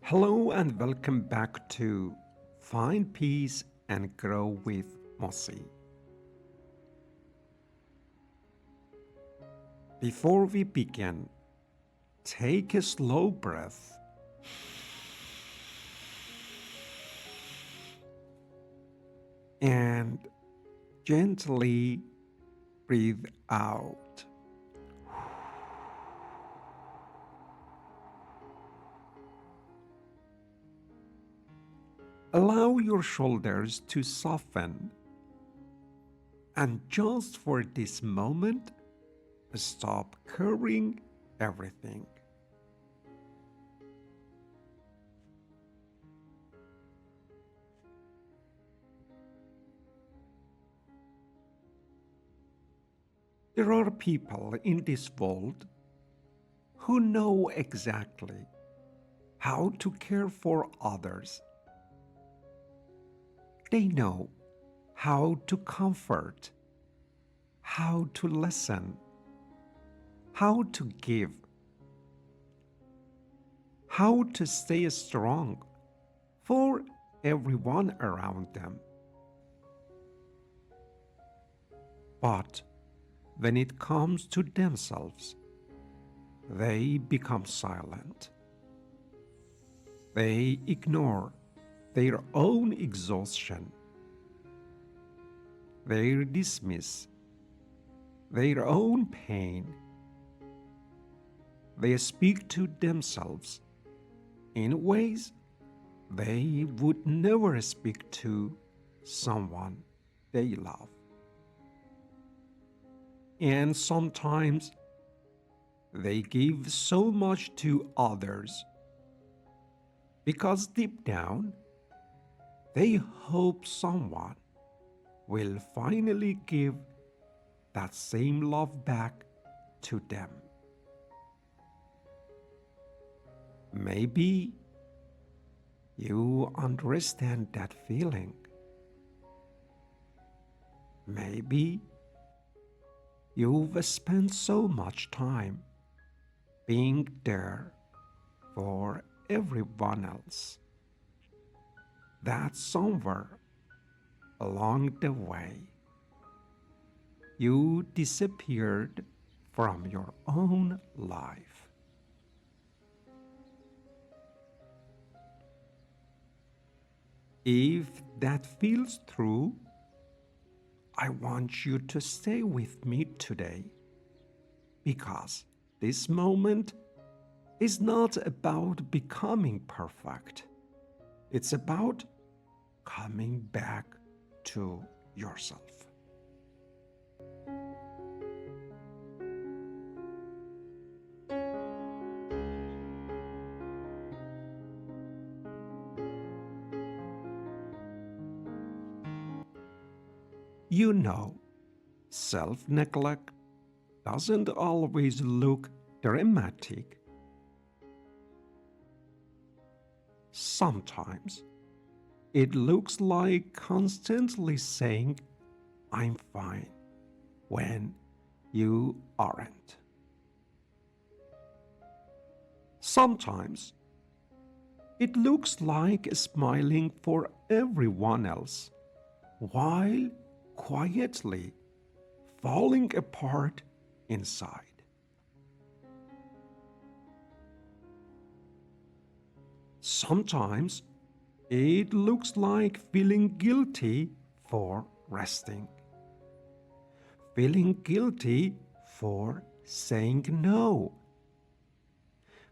Hello and welcome back to Find Peace and Grow with Mosi. Before we begin, take a slow breath and gently breathe out. Allow your shoulders to soften, and just for this moment, stop carrying everything. There are people in this world who know exactly how to care for others. They know how to comfort, how to listen, how to give, how to stay strong for everyone around them. But when it comes to themselves, they become silent. They ignore their own exhaustion. They dismiss their own pain. They speak to themselves in ways they would never speak to someone they love. And sometimes they give so much to others because deep down they hope someone will finally give that same love back to them. Maybe you understand that feeling. Maybe you've spent so much time being there for everyone else that somewhere along the way you disappeared from your own life. If that feels true, I want you to stay with me today because this moment is not about becoming perfect. It's about coming back to yourself. You know, self neglect doesn't always look dramatic. Sometimes it looks like constantly saying, I'm fine, when you aren't. Sometimes it looks like smiling for everyone else while quietly falling apart inside. Sometimes it looks like feeling guilty for resting, feeling guilty for saying no,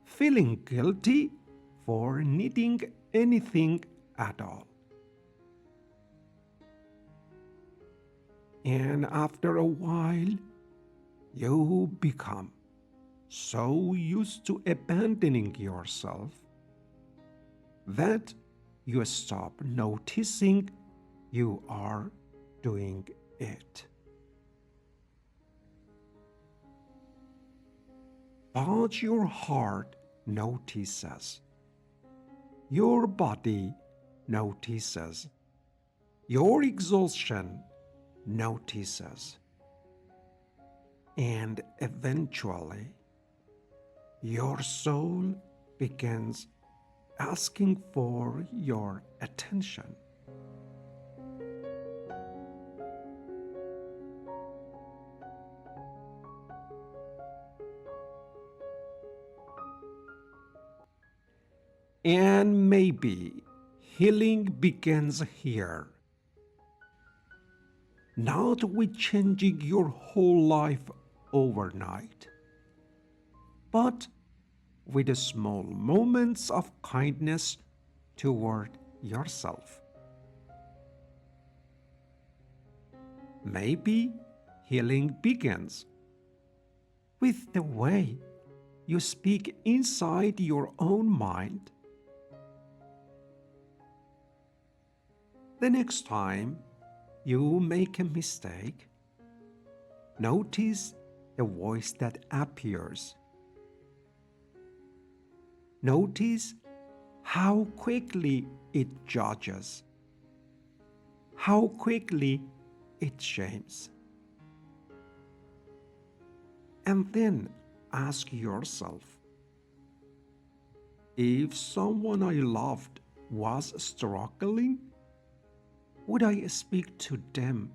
feeling guilty for needing anything at all. And after a while, you become so used to abandoning yourself that you stop noticing you are doing it. But your heart notices, your body notices, your exhaustion notices, and eventually your soul begins asking for your attention. And maybe healing begins here, not with changing your whole life overnight, but with the small moments of kindness toward yourself. Maybe healing begins with the way you speak inside your own mind. The next time you make a mistake, notice the voice that appears. Notice how quickly it judges, how quickly it shames. And then ask yourself, if someone I loved was struggling, would I speak to them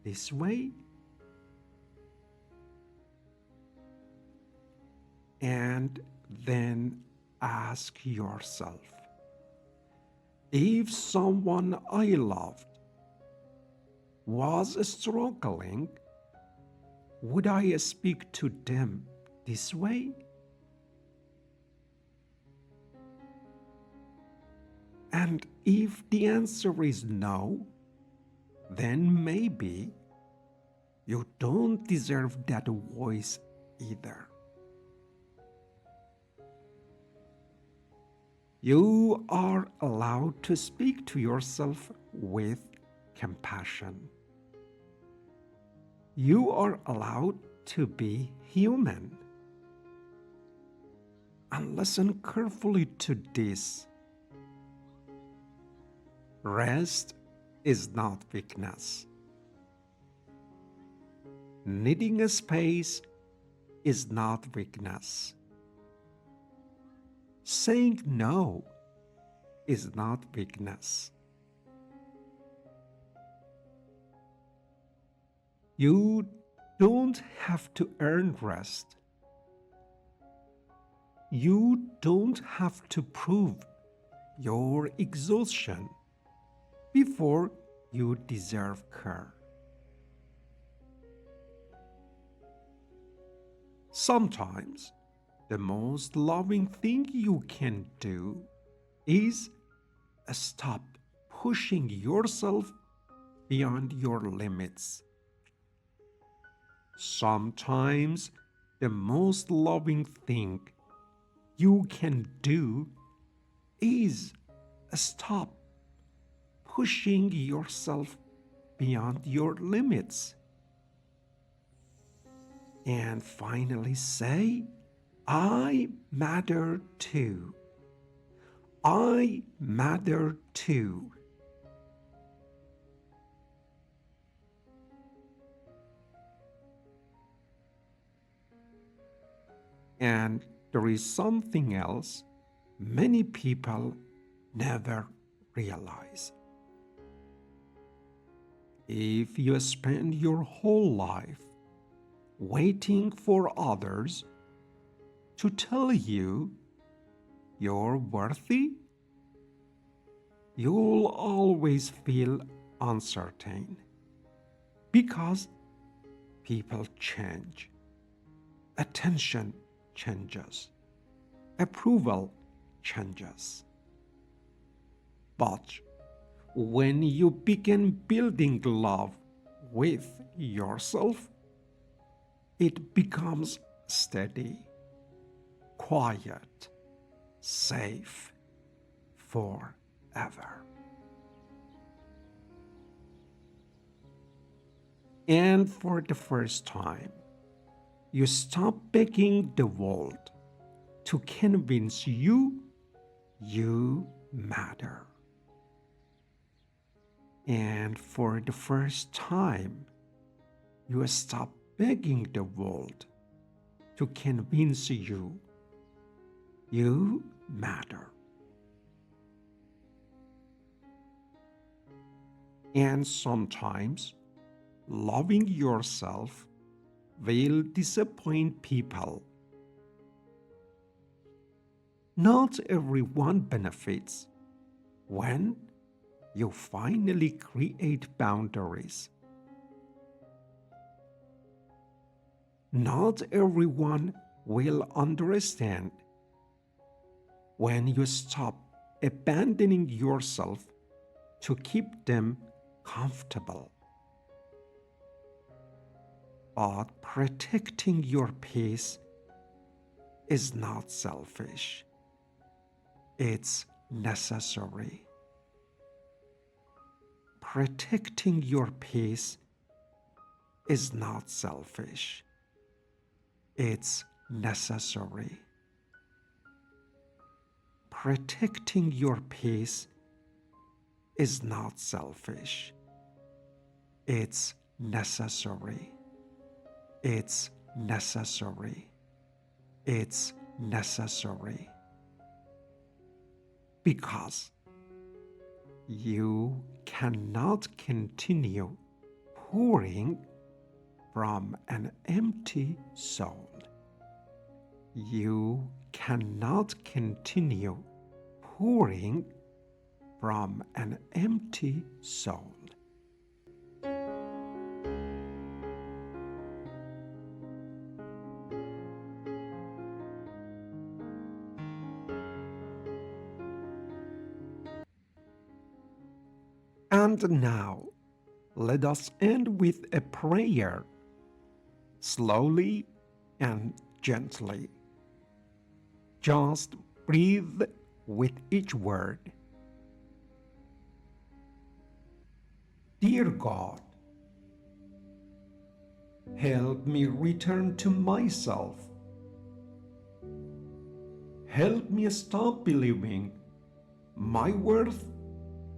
this way? And then ask yourself, if someone I loved was struggling, would I speak to them this way? And if the answer is no, then maybe you don't deserve that voice either. You are allowed to speak to yourself with compassion. You are allowed to be human. And listen carefully to this. Rest is not weakness. Needing a space is not weakness. Saying no is not weakness. You don't have to earn rest. You don't have to prove your exhaustion before you deserve care. Sometimes the most loving thing you can do is stop pushing yourself beyond your limits. Sometimes the most loving thing you can do is stop pushing yourself beyond your limits. And finally say, I matter too. I matter too. And there is something else many people never realize. If you spend your whole life waiting for others to tell you you're worthy, you'll always feel uncertain because people change, attention changes, approval changes. But when you begin building love with yourself, it becomes steady, quiet, safe forever. And for the first time, you stop begging the world to convince you you matter. And for the first time, you stop begging the world to convince you you matter. And sometimes loving yourself will disappoint people. Not everyone benefits when you finally create boundaries. Not everyone will understand when you stop abandoning yourself to keep them comfortable. But protecting your peace is not selfish, it's necessary. Protecting your peace is not selfish, it's necessary. Protecting your peace is not selfish, it's necessary. It's necessary. It's necessary. Because you cannot continue pouring from an empty soul. You cannot continue pouring from an empty soul. And now, let us end with a prayer, slowly and gently. Just breathe with each word. Dear God, help me return to myself. Help me stop believing my worth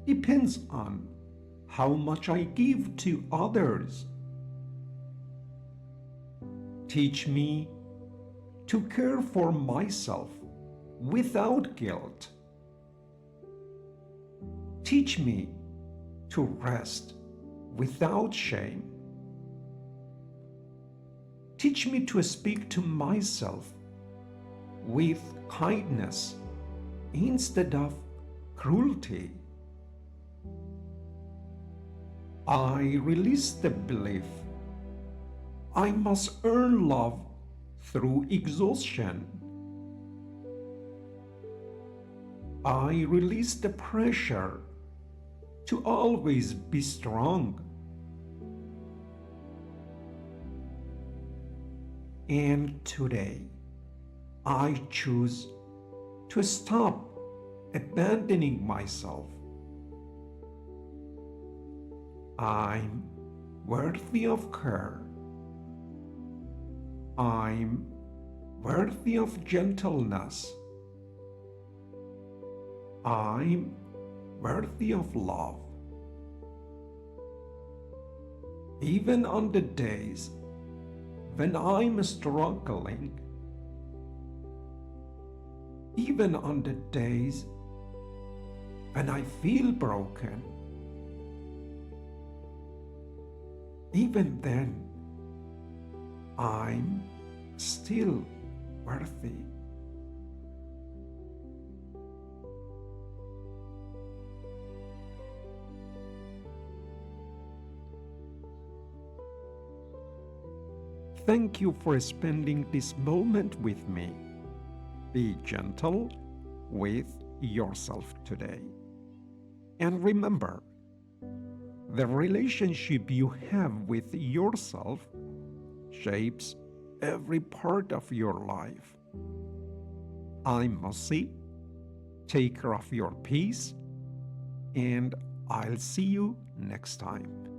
depends on how much I give to others. Teach me to care for myself without guilt. Teach me to rest without shame. Teach me to speak to myself with kindness instead of cruelty. I release the belief I must earn love through exhaustion. I release the pressure to always be strong. And today, I choose to stop abandoning myself. I'm worthy of care. I'm worthy of gentleness. I'm worthy of love. Even on the days when I'm struggling, even on the days when I feel broken, even then, I'm still worthy. Thank you for spending this moment with me. Be gentle with yourself today. And remember, the relationship you have with yourself shapes every part of your life. I'm Mosi. Take care of your peace, and I'll see you next time.